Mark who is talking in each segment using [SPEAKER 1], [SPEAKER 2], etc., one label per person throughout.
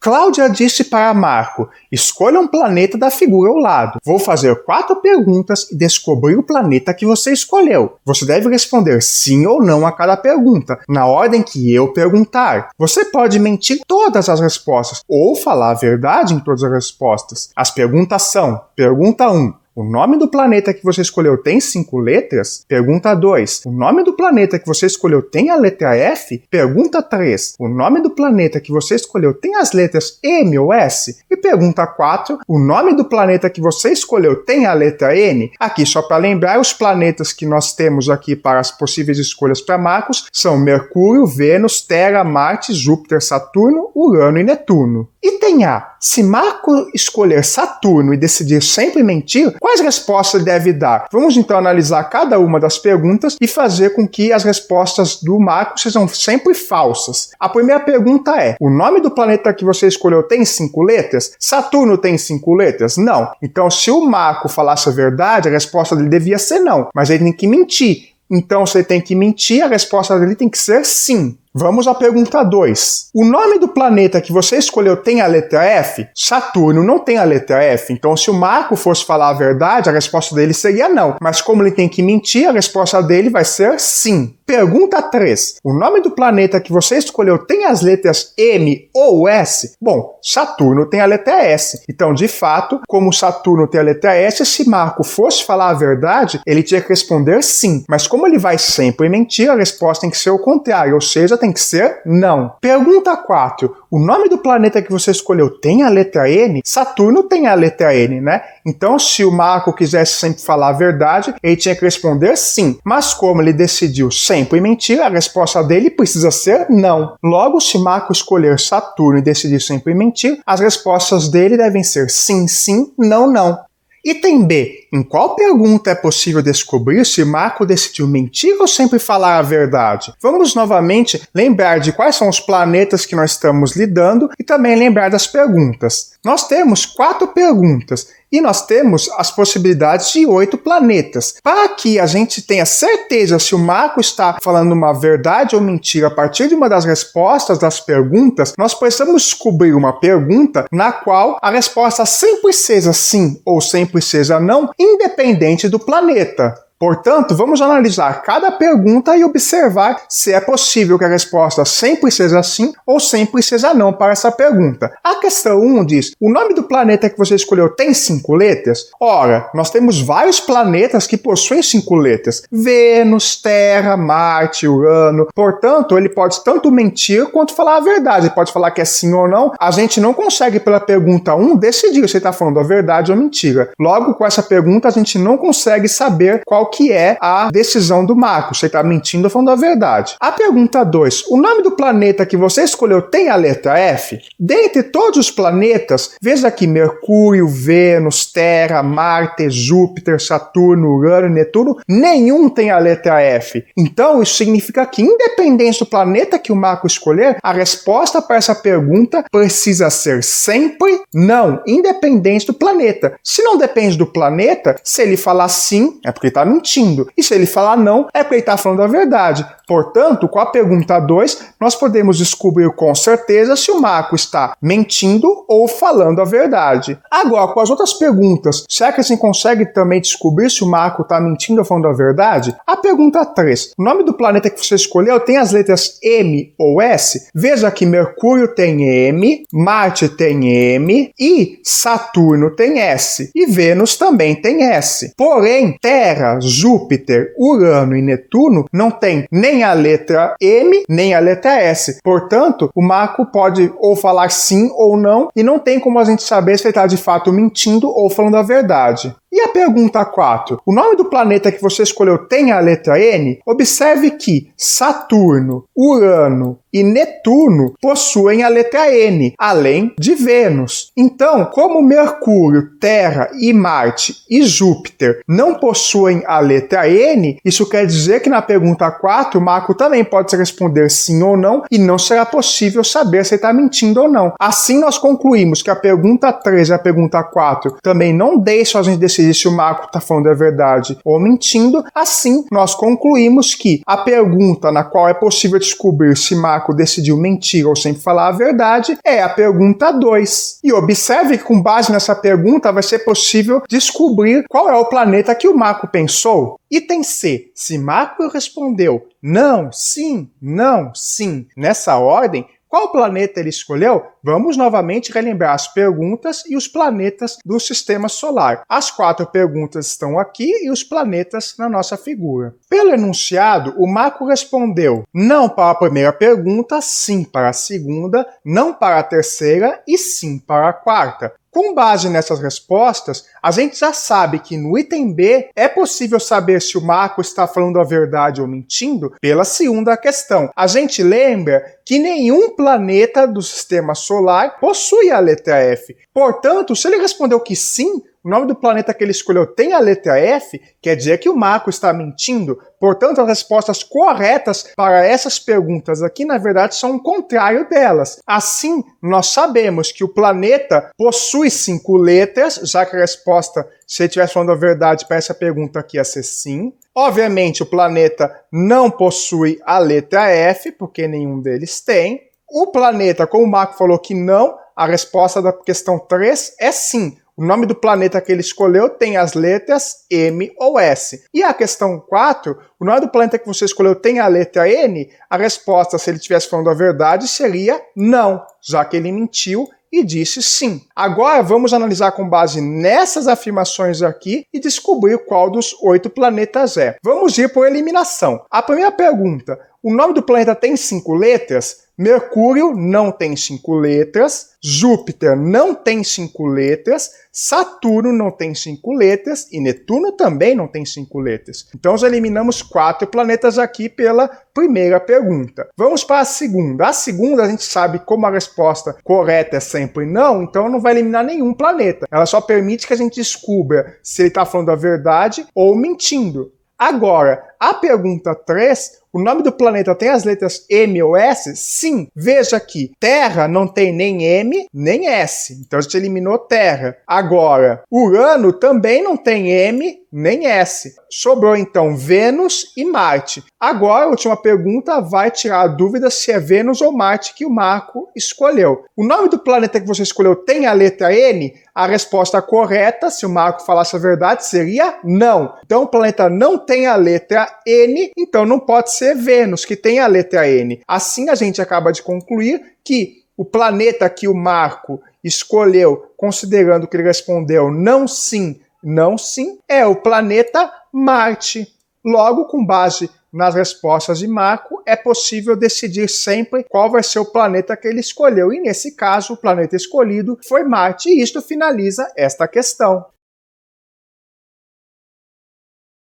[SPEAKER 1] Cláudia disse para Marco: escolha um planeta da figura ao lado. Vou fazer 4 perguntas e descobrir o planeta que você escolheu. Você deve responder sim ou não a cada pergunta, na ordem que eu perguntar. Você pode mentir todas as respostas ou falar a verdade em todas as respostas. As perguntas são: pergunta 1. O nome do planeta que você escolheu tem 5 letras? Pergunta 2. O nome do planeta que você escolheu tem a letra F? Pergunta 3. O nome do planeta que você escolheu tem as letras M ou S? E pergunta 4. O nome do planeta que você escolheu tem a letra N? Aqui, só para lembrar, os planetas que nós temos aqui para as possíveis escolhas para Marcos são Mercúrio, Vênus, Terra, Marte, Júpiter, Saturno, Urano e Netuno. Item A. Se Marco escolher Saturno e decidir sempre mentir, quais respostas ele deve dar? Vamos então analisar cada uma das perguntas e fazer com que as respostas do Marco sejam sempre falsas. A primeira pergunta é: o nome do planeta que você escolheu tem 5 letras? Saturno tem 5 letras? Não. Então, se o Marco falasse a verdade, a resposta dele devia ser não, mas ele tem que mentir. Então, se ele tem que mentir, a resposta dele tem que ser sim. Vamos à pergunta 2. O nome do planeta que você escolheu tem a letra F? Saturno não tem a letra F, então se o Marco fosse falar a verdade, a resposta dele seria não. Mas como ele tem que mentir, a resposta dele vai ser sim. Pergunta 3. O nome do planeta que você escolheu tem as letras M ou S? Bom, Saturno tem a letra S. Então, de fato, como Saturno tem a letra S, se Marco fosse falar a verdade, ele tinha que responder sim. Mas como ele vai sempre mentir, a resposta tem que ser o contrário, ou seja, tem que ser não. Pergunta 4. O nome do planeta que você escolheu tem a letra N? Saturno tem a letra N, né? Então, se o Marco quisesse sempre falar a verdade, ele tinha que responder sim. Mas como ele decidiu sempre mentir, a resposta dele precisa ser não. Logo, se Marco escolher Saturno e decidir sempre mentir, as respostas dele devem ser sim, sim, não, não. Item B. Em qual pergunta é possível descobrir se Marco decidiu mentir ou sempre falar a verdade? Vamos novamente lembrar de quais são os planetas que nós estamos lidando e também lembrar das perguntas. Nós temos 4 perguntas e nós temos as possibilidades de 8 planetas. Para que a gente tenha certeza se o Marco está falando uma verdade ou mentira a partir de uma das respostas das perguntas, nós precisamos descobrir uma pergunta na qual a resposta sempre seja sim ou sempre seja não, independente do planeta. Portanto, vamos analisar cada pergunta e observar se é possível que a resposta sempre seja sim ou sempre seja não para essa pergunta. A questão 1 diz: o nome do planeta que você escolheu tem 5 letras? Ora, nós temos vários planetas que possuem 5 letras. Vênus, Terra, Marte, Urano. Portanto, ele pode tanto mentir quanto falar a verdade. Ele pode falar que é sim ou não. A gente não consegue, pela pergunta 1, decidir se ele está falando a verdade ou mentira. Logo, com essa pergunta, a gente não consegue saber qual que é a decisão do Marco, se ele está mentindo ou falando a verdade. A pergunta 2, o nome do planeta que você escolheu tem a letra F? Dentre todos os planetas, veja aqui Mercúrio, Vênus, Terra, Marte, Júpiter, Saturno, Urano e Netuno, nenhum tem a letra F. Então, isso significa que, independente do planeta que o Marco escolher, a resposta para essa pergunta precisa ser sempre não, independente do planeta. Se não depende do planeta, se ele falar sim, é porque ele está mentindo. E se ele falar não, é porque ele está falando a verdade. Portanto, com a pergunta 2, nós podemos descobrir com certeza se o Marco está mentindo ou falando a verdade. Agora, com as outras perguntas, será que a gente consegue também descobrir se o Marco está mentindo ou falando a verdade? A pergunta 3, o nome do planeta que você escolheu tem as letras M ou S? Veja que Mercúrio tem M, Marte tem M e Saturno tem S. E Vênus também tem S. Porém, Terra, Júpiter, Urano e Netuno não tem nem a letra M, nem a letra S. Portanto, o Marco pode ou falar sim ou não, e não tem como a gente saber se ele está de fato mentindo ou falando a verdade. E a pergunta 4, o nome do planeta que você escolheu tem a letra N? Observe que Saturno, Urano e Netuno possuem a letra N, além de Vênus. Então, como Mercúrio, Terra e Marte e Júpiter não possuem a letra N, isso quer dizer que na pergunta 4 o Marco também pode responder sim ou não e não será possível saber se ele está mentindo ou não. Assim, nós concluímos que a pergunta 3 e a pergunta 4 também não deixam a gente decidir se o Marco está falando a verdade ou mentindo. Assim, nós concluímos que a pergunta na qual é possível descobrir se Marco Marco decidiu mentir ou sempre falar a verdade é a pergunta 2. E observe que com base nessa pergunta vai ser possível descobrir qual é o planeta que o Marco pensou. Item C. Se Marco respondeu não, sim, não, sim, nessa ordem, qual planeta ele escolheu? Vamos novamente relembrar as perguntas e os planetas do sistema solar. As 4 perguntas estão aqui e os planetas na nossa figura. Pelo enunciado, o Marco respondeu não para a primeira pergunta, sim para a segunda, não para a terceira e sim para a quarta. Com base nessas respostas, a gente já sabe que no item B é possível saber se o Marco está falando a verdade ou mentindo pela segunda questão. A gente lembra que nenhum planeta do sistema solar possui a letra F. Portanto, se ele respondeu que sim, o nome do planeta que ele escolheu tem a letra F, quer dizer que o Marco está mentindo. Portanto, as respostas corretas para essas perguntas aqui, na verdade, são o contrário delas. Assim, nós sabemos que o planeta possui 5 letras, já que a resposta, se ele estivesse falando a verdade para essa pergunta aqui, ia ser sim. Obviamente, o planeta não possui a letra F, porque nenhum deles tem. O planeta, como o Marco falou que não, a resposta da questão 3 é sim. O nome do planeta que ele escolheu tem as letras M ou S. E a questão 4, o nome do planeta que você escolheu tem a letra N, a resposta, se ele estivesse falando a verdade, seria não, já que ele mentiu e disse sim. Agora vamos analisar com base nessas afirmações aqui e descobrir qual dos 8 planetas é. Vamos ir por eliminação. A primeira pergunta, o nome do planeta tem 5 letras? Mercúrio não tem 5 letras, Júpiter não tem 5 letras, Saturno não tem 5 letras e Netuno também não tem 5 letras. Então, já eliminamos 4 planetas aqui pela primeira pergunta. Vamos para a segunda. A segunda, a gente sabe como a resposta correta é sempre não, então não vai eliminar nenhum planeta. Ela só permite que a gente descubra se ele está falando a verdade ou mentindo. Agora, a pergunta 3, o nome do planeta tem as letras M ou S? Sim. Veja aqui, Terra não tem nem M nem S, então a gente eliminou Terra. Agora, Urano também não tem M nem S. Sobrou então Vênus e Marte. Agora, a última pergunta vai tirar a dúvida se é Vênus ou Marte que o Marco escolheu. O nome do planeta que você escolheu tem a letra N? A resposta correta, se o Marco falasse a verdade, seria não. Então, o planeta não tem a letra N, então não pode ser Vênus, que tem a letra N. Assim, a gente acaba de concluir que o planeta que o Marco escolheu, considerando que ele respondeu não sim, não sim, é o planeta Marte. Logo, com base nas respostas de Marco, é possível decidir sempre qual vai ser o planeta que ele escolheu. E nesse caso, o planeta escolhido foi Marte. E isto finaliza esta questão.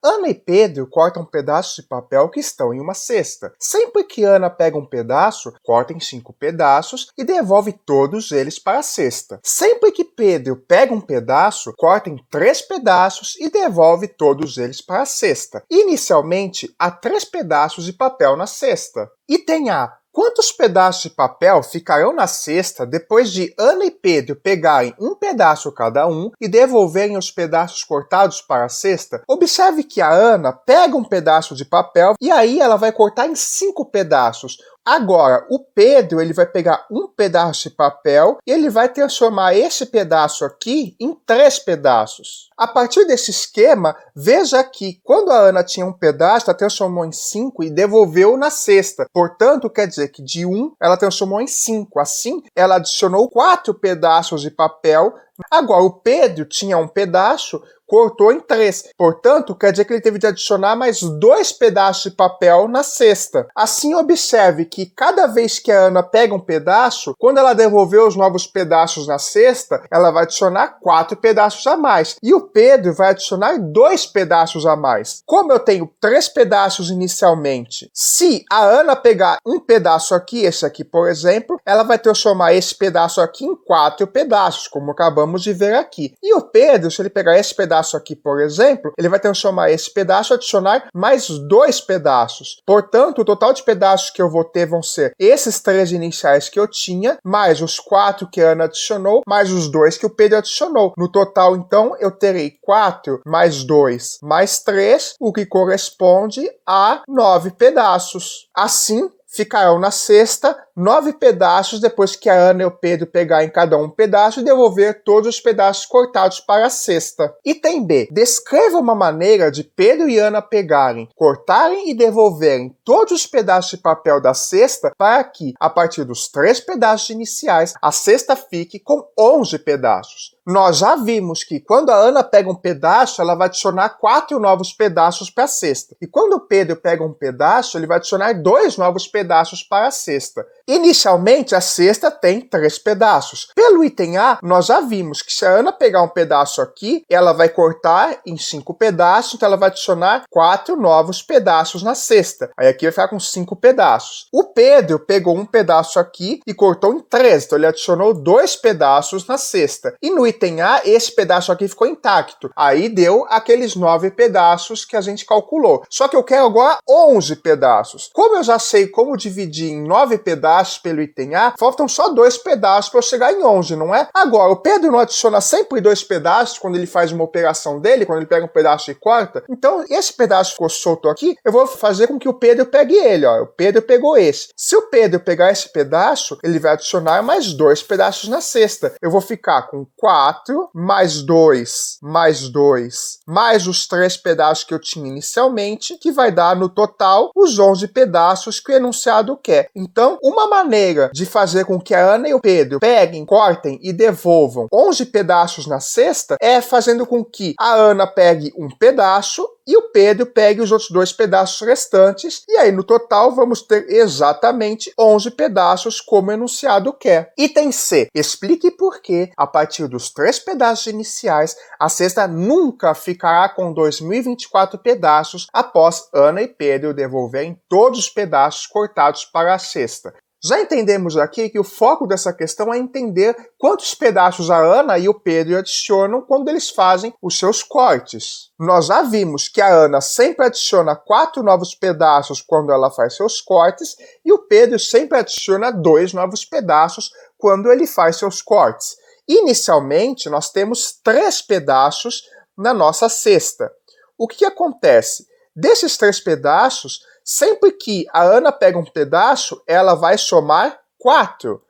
[SPEAKER 1] Ana e Pedro cortam pedaços de papel que estão em uma cesta. Sempre que Ana pega um pedaço, corta em 5 pedaços e devolve todos eles para a cesta. Sempre que Pedro pega um pedaço, corta em 3 pedaços e devolve todos eles para a cesta. Inicialmente, há 3 pedaços de papel na cesta. Item A. Quantos pedaços de papel ficarão na cesta depois de Ana e Pedro pegarem um pedaço cada um e devolverem os pedaços cortados para a cesta? Observe que a Ana pega um pedaço de papel e aí ela vai cortar em 5 pedaços. Agora, o Pedro ele vai pegar um pedaço de papel e ele vai transformar esse pedaço aqui em 3 pedaços. A partir desse esquema, veja que quando a Ana tinha um pedaço, ela transformou em 5 e devolveu na cesta. Portanto, quer dizer que de 1 ela transformou em 5. Assim, ela adicionou 4 pedaços de papel. Agora, o Pedro tinha um pedaço, cortou em 3. Portanto, quer dizer que ele teve de adicionar mais 2 pedaços de papel na cesta. Assim, observe que cada vez que a Ana pega um pedaço, quando ela devolver os novos pedaços na cesta, ela vai adicionar 4 pedaços a mais. E o Pedro vai adicionar 2 pedaços a mais. Como eu tenho 3 pedaços inicialmente, se a Ana pegar um pedaço aqui, esse aqui, por exemplo, ela vai transformar esse pedaço aqui em 4 pedaços, como acabamos de ver aqui. E o Pedro, se ele pegar esse pedaço aqui, por exemplo, ele vai transformar esse pedaço e adicionar mais 2 pedaços. Portanto, o total de pedaços que eu vou ter vão ser esses 3 iniciais que eu tinha, mais os 4 que a Ana adicionou, mais os 2 que o Pedro adicionou. No total, então, eu terei 4 mais 2 mais 3, o que corresponde a 9 pedaços. Assim, ficarão na cesta 9 pedaços depois que a Ana e o Pedro pegarem cada um pedaço e devolver todos os pedaços cortados para a cesta. Item B. Descreva uma maneira de Pedro e Ana pegarem, cortarem e devolverem todos os pedaços de papel da cesta para que, a partir dos 3 pedaços iniciais, a cesta fique com 11 pedaços. Nós já vimos que quando a Ana pega um pedaço, ela vai adicionar 4 novos pedaços para a cesta. E quando o Pedro pega um pedaço, ele vai adicionar 2 novos pedaços para a cesta. Inicialmente, a cesta tem 3 pedaços. Pelo item A, nós já vimos que se a Ana pegar um pedaço aqui, ela vai cortar em 5 pedaços, então ela vai adicionar 4 novos pedaços na cesta. Aí aqui vai ficar com 5 pedaços. O Pedro pegou um pedaço aqui e cortou em 3, então ele adicionou 2 pedaços na cesta. E no item A, esse pedaço aqui ficou intacto. Aí deu aqueles 9 pedaços que a gente calculou. Só que eu quero agora 11 pedaços. Como eu já sei como dividir em 9 pedaços pelo item A, faltam só 2 pedaços para eu chegar em 11, não é? Agora, o Pedro não adiciona sempre 2 pedaços quando ele faz uma operação dele, quando ele pega um pedaço e corta? Então, esse pedaço ficou solto aqui, eu vou fazer com que o Pedro pegue ele, ó. O Pedro pegou esse. Se o Pedro pegar esse pedaço, ele vai adicionar mais 2 pedaços na cesta. Eu vou ficar com 4, mais 2, mais 2, mais os 3 pedaços que eu tinha inicialmente, que vai dar, no total, os 11 pedaços que o enunciado quer. Então, uma maneira de fazer com que a Ana e o Pedro peguem, cortem e devolvam 11 pedaços na cesta é fazendo com que a Ana pegue um pedaço e o Pedro pegue os outros 2 pedaços restantes, e aí no total vamos ter exatamente 11 pedaços como o enunciado quer. Item C. Explique por que, a partir dos 3 pedaços iniciais, a cesta nunca ficará com 2024 pedaços após Ana e Pedro devolverem todos os pedaços cortados para a cesta. Já entendemos aqui que o foco dessa questão é entender quantos pedaços a Ana e o Pedro adicionam quando eles fazem os seus cortes. Nós já vimos que a Ana sempre adiciona 4 novos pedaços quando ela faz seus cortes e o Pedro sempre adiciona 2 novos pedaços quando ele faz seus cortes. Inicialmente, nós temos 3 pedaços na nossa cesta. O que acontece? Desses 3 pedaços, sempre que a Ana pega um pedaço, ela vai somar 4.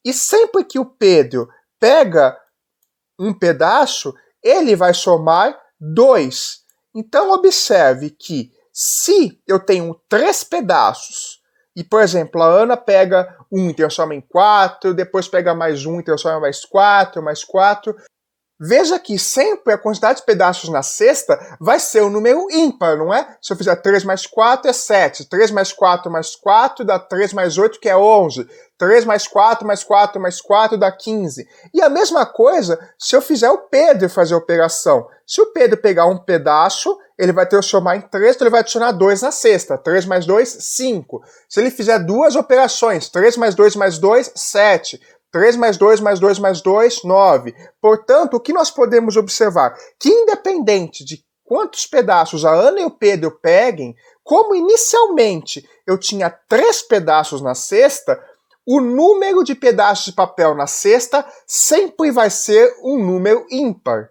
[SPEAKER 1] E sempre que o Pedro pega um pedaço, ele vai somar 2. Então, observe que se eu tenho 3 pedaços, e, por exemplo, a Ana pega 1 e transforma em 4, depois pega mais 1 e transforma em mais 4, veja que sempre a quantidade de pedaços na cesta vai ser um número ímpar, não é? Se eu fizer 3 mais 4 é 7, 3 mais 4 mais 4 dá 3 mais 8 que é 11, 3 mais 4 mais 4 mais 4 dá 15. E a mesma coisa se eu fizer o Pedro fazer a operação. Se o Pedro pegar um pedaço, ele vai transformar em 3, então ele vai adicionar 2 na cesta. 3 mais 2, 5. Se ele fizer 2 operações, 3 mais 2 mais 2, 7. 3 mais 2 mais 2 mais 2, 9. Portanto, o que nós podemos observar? Que independente de quantos pedaços a Ana e o Pedro peguem, como inicialmente eu tinha 3 pedaços na cesta, o número de pedaços de papel na cesta sempre vai ser um número ímpar.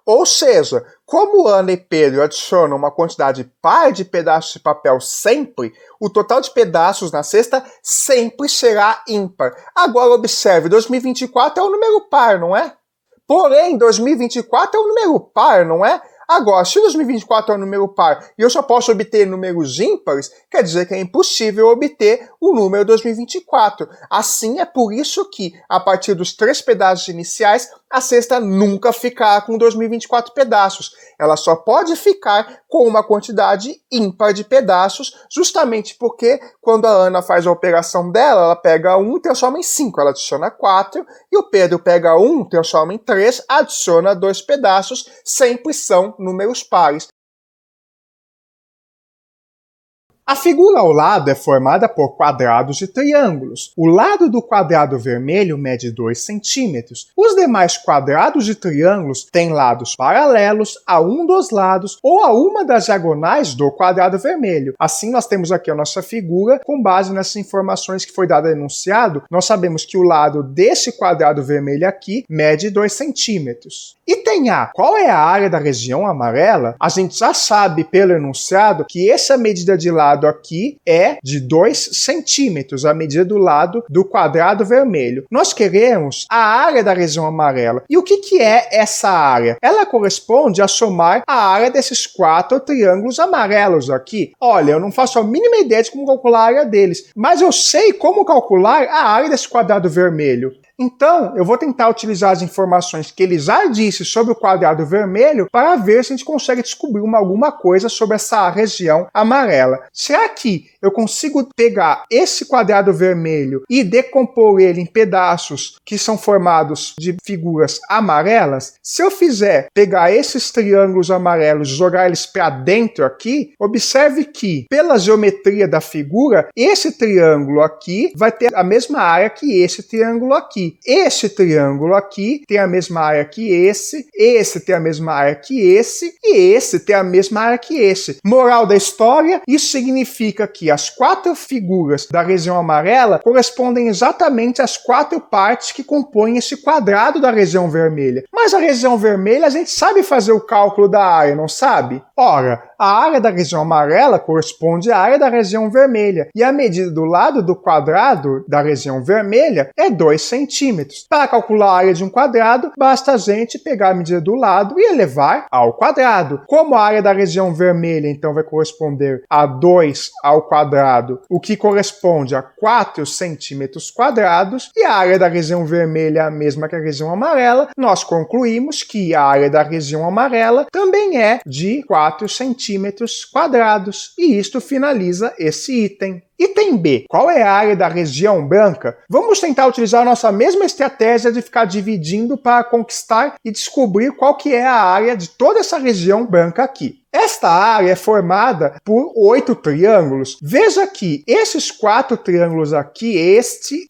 [SPEAKER 1] Ou seja, como Ana e Pedro adicionam uma quantidade par de pedaços de papel sempre, o total de pedaços na cesta sempre será ímpar. Agora observe, 2024 é um número par, não é? Porém, 2024 é um número par, não é? Agora, se 2024 é um número par e eu só posso obter números ímpares, quer dizer que é impossível obter o número 2024. Assim, é por isso que, a partir dos 3 pedaços iniciais, a cesta nunca ficará com 2024 pedaços. Ela só pode ficar com uma quantidade ímpar de pedaços, justamente porque quando a Ana faz a operação dela, ela pega 1 e transforma em 5, ela adiciona 4, e o Pedro pega 1, transforma em 3, adiciona 2 pedaços, sempre são números pares. A figura ao lado é formada por quadrados e triângulos. O lado do quadrado vermelho mede 2 centímetros. Os demais quadrados e triângulos têm lados paralelos a um dos lados ou a uma das diagonais do quadrado vermelho. Assim, nós temos aqui a nossa figura. Com base nessas informações que foi dada no enunciado, nós sabemos que o lado desse quadrado vermelho aqui mede 2 centímetros. Item A. Qual é a área da região amarela? A gente já sabe pelo enunciado que essa medida de lado lado aqui é de 2 centímetros, a medida do lado do quadrado vermelho. Nós queremos a área da região amarela. E o que é essa área? Ela corresponde a somar a área desses 4 triângulos amarelos aqui. Olha, eu não faço a mínima ideia de como calcular a área deles, mas eu sei como calcular a área desse quadrado vermelho. Então, eu vou tentar utilizar as informações que ele já disse sobre o quadrado vermelho para ver se a gente consegue descobrir alguma coisa sobre essa região amarela. Será que eu consigo pegar esse quadrado vermelho e decompor ele em pedaços que são formados de figuras amarelas? Se eu fizer pegar esses triângulos amarelos e jogar eles para dentro aqui, observe que, pela geometria da figura, esse triângulo aqui vai ter a mesma área que esse triângulo aqui. Este triângulo aqui tem a mesma área que esse tem a mesma área que esse, e esse tem a mesma área que esse. Moral da história, isso significa que as 4 figuras da região amarela correspondem exatamente às 4 partes que compõem esse quadrado da região vermelha. Mas a região vermelha, a gente sabe fazer o cálculo da área, não sabe? Ora, a área da região amarela corresponde à área da região vermelha, e a medida do lado do quadrado da região vermelha é 2 centímetros. Para calcular a área de um quadrado, basta a gente pegar a medida do lado e elevar ao quadrado. Como a área da região vermelha, então, vai corresponder a 2 ao quadrado, o que corresponde a 4 centímetros quadrados, e a área da região vermelha é a mesma que a região amarela, nós concluímos que a área da região amarela também é de 4 centímetros quadrados. E isto finaliza esse item. Item B. Qual é a área da região branca? Vamos tentar utilizar a nossa mesma estratégia de ficar dividindo para conquistar e descobrir qual que é a área de toda essa região branca aqui. Esta área é formada por 8 triângulos. Veja que esses 4 triângulos aqui, este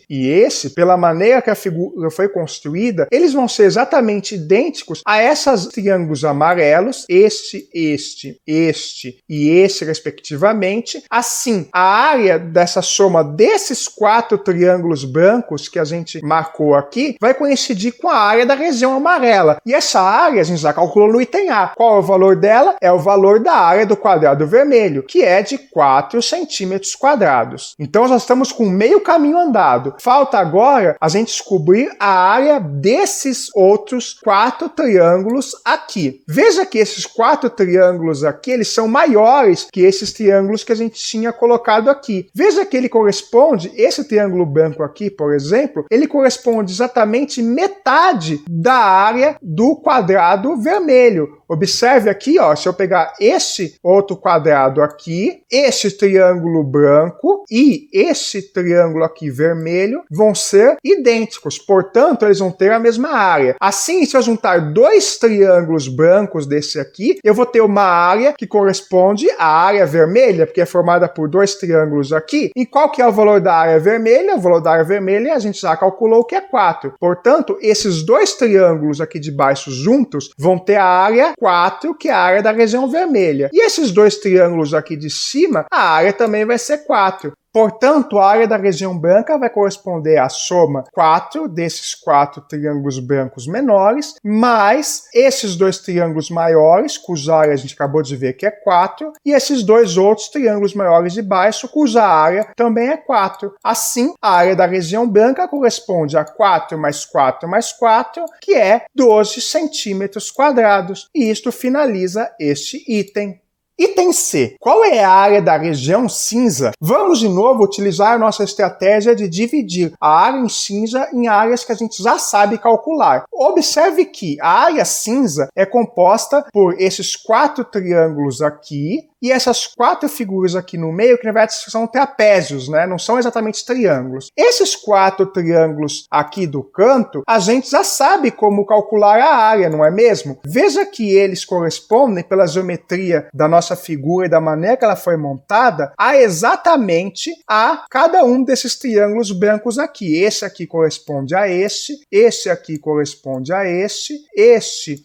[SPEAKER 1] e este, pela maneira que a figura foi construída, eles vão ser exatamente idênticos a esses triângulos amarelos, este e este, respectivamente. Assim, a área dessa soma desses 4 triângulos brancos que a gente marcou aqui vai coincidir com a área da região amarela. E essa área a gente já calculou no item A. Qual é o valor dela? É o valor da área do quadrado vermelho, que é de 4 centímetros quadrados. Então, já estamos com meio caminho andado. Falta agora a gente descobrir a área desses outros 4 triângulos aqui. Veja que esses 4 triângulos aqui, eles são maiores que esses triângulos que a gente tinha colocado aqui. Veja que ele corresponde, esse triângulo branco aqui, por exemplo, ele corresponde exatamente metade da área do quadrado vermelho. Observe aqui, ó, se eu pegar esse outro quadrado aqui, esse triângulo branco e esse triângulo aqui vermelho vão ser idênticos, portanto, eles vão ter a mesma área. Assim, se eu juntar 2 triângulos brancos desse aqui, eu vou ter uma área que corresponde à área vermelha, porque é formada por 2 triângulos aqui. E qual que é o valor da área vermelha? O valor da área vermelha a gente já calculou que é 4. Portanto, esses 2 triângulos aqui de baixo juntos vão ter a área 4, que é a área da região vermelha. E esses 2 triângulos aqui de cima, a área também vai ser 4. Portanto, a área da região branca vai corresponder à soma 4 desses 4 triângulos brancos menores, mais esses 2 triângulos maiores, cuja área a gente acabou de ver que é 4, e esses 2 outros triângulos maiores de baixo, cuja área também é 4. Assim, a área da região branca corresponde a 4 mais 4 mais 4, que é 12 centímetros quadrados. E isto finaliza este item. Item C. Qual é a área da região cinza? Vamos de novo utilizar a nossa estratégia de dividir a área em cinza em áreas que a gente já sabe calcular. Observe que a área cinza é composta por esses 4 triângulos aqui e essas 4 figuras aqui no meio, que na verdade são trapézios, né? Não são exatamente triângulos. Esses 4 triângulos aqui do canto, a gente já sabe como calcular a área, não é mesmo? Veja que eles correspondem, pela geometria da nossa figura e da maneira que ela foi montada, a exatamente a cada um desses triângulos brancos aqui. Esse aqui corresponde a este aqui corresponde a este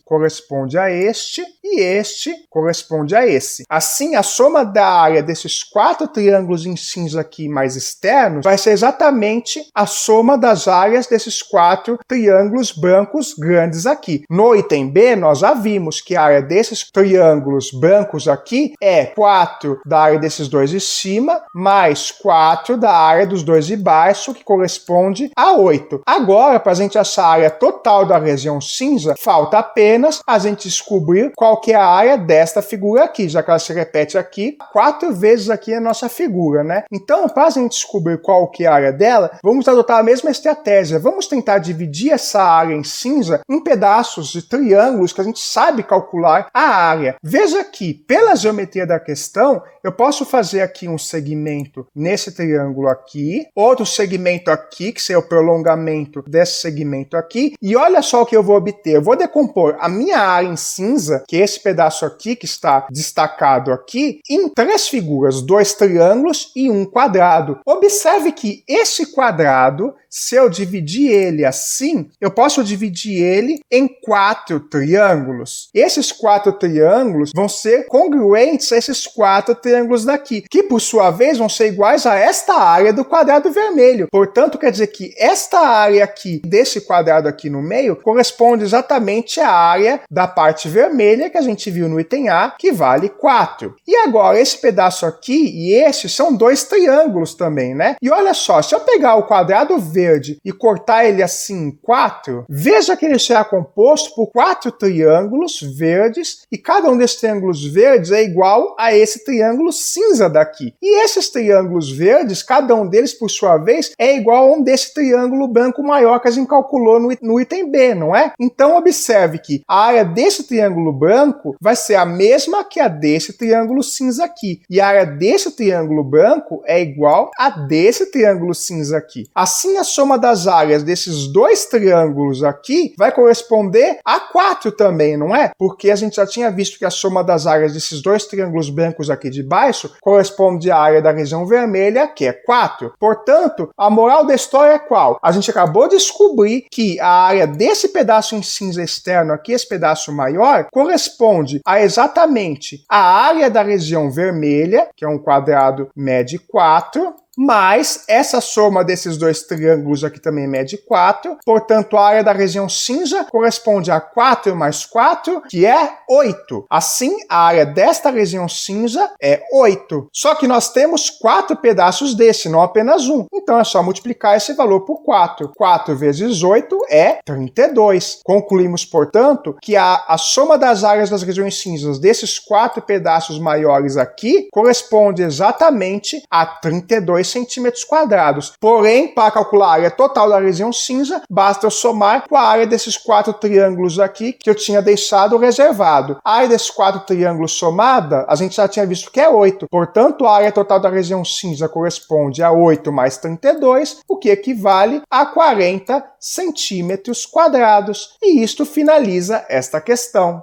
[SPEAKER 1] corresponde a este e este corresponde a esse. Assim, Assim, a soma da área desses 4 triângulos em cinza aqui mais externos vai ser exatamente a soma das áreas desses 4 triângulos brancos grandes aqui. No item B, nós já vimos que a área desses triângulos brancos aqui é 4 da área desses dois de cima, mais 4 da área dos dois de baixo, que corresponde a 8. Agora, para a gente achar a área total da região cinza, falta apenas a gente descobrir qual que é a área desta figura aqui, já que ela se repete aqui 4 vezes aqui na nossa figura, né? Então, para a gente descobrir qual que é a área dela, vamos adotar a mesma estratégia. Vamos tentar dividir essa área em cinza em pedaços de triângulos que a gente sabe calcular a área. Veja aqui, pela geometria da questão, eu posso fazer aqui um segmento nesse triângulo aqui, outro segmento aqui, que seria o prolongamento desse segmento aqui, e olha só o que eu vou obter. Eu vou decompor a minha área em cinza, que é esse pedaço aqui que está destacado aqui, em 3 figuras, 2 triângulos e um quadrado. Observe que esse quadrado, se eu dividir ele assim, eu posso dividir ele em 4 triângulos. Esses 4 triângulos vão ser congruentes a esses 4 triângulos daqui, que por sua vez vão ser iguais a esta área do quadrado vermelho. Portanto, quer dizer que esta área aqui, desse quadrado aqui no meio, corresponde exatamente à área da parte vermelha que a gente viu no item A, que vale 4. E agora, esse pedaço aqui e esse são 2 triângulos também, né? E olha só, se eu pegar o quadrado verde e cortar ele assim em 4, veja que ele será composto por 4 triângulos verdes, e cada um desses triângulos verdes é igual a esse triângulo cinza daqui. E esses triângulos verdes, cada um deles, por sua vez, é igual a um desse triângulo branco maior que a gente calculou no item B, não é? Então, observe que a área desse triângulo branco vai ser a mesma que a desse triângulo cinza aqui. E a área desse triângulo branco é igual a desse triângulo cinza aqui. Assim, a soma das áreas desses 2 triângulos aqui vai corresponder a 4 também, não é? Porque a gente já tinha visto que a soma das áreas desses 2 triângulos brancos aqui de baixo corresponde à área da região vermelha, que é 4. Portanto, a moral da história é qual? A gente acabou de descobrir que a área desse pedaço em cinza externo aqui, esse pedaço maior, corresponde a exatamente a área da região vermelha, que é um quadrado mede 4, mas essa soma desses 2 triângulos aqui também mede 4, portanto a área da região cinza corresponde a 4 mais 4, que é 8. Assim, a área desta região cinza é 8. Só que nós temos 4 pedaços desse, não apenas um. Então é só multiplicar esse valor por 4. 4 vezes 8 é 32. Concluímos, portanto, que a soma das áreas das regiões cinzas desses 4 pedaços maiores aqui corresponde exatamente a 32 centímetros quadrados. Porém, para calcular a área total da região cinza, basta eu somar com a área desses 4 triângulos aqui que eu tinha deixado reservado. A área desses 4 triângulos somada, a gente já tinha visto que é 8. Portanto, a área total da região cinza corresponde a 8 mais 32, o que equivale a 40 centímetros quadrados. E isto finaliza esta questão.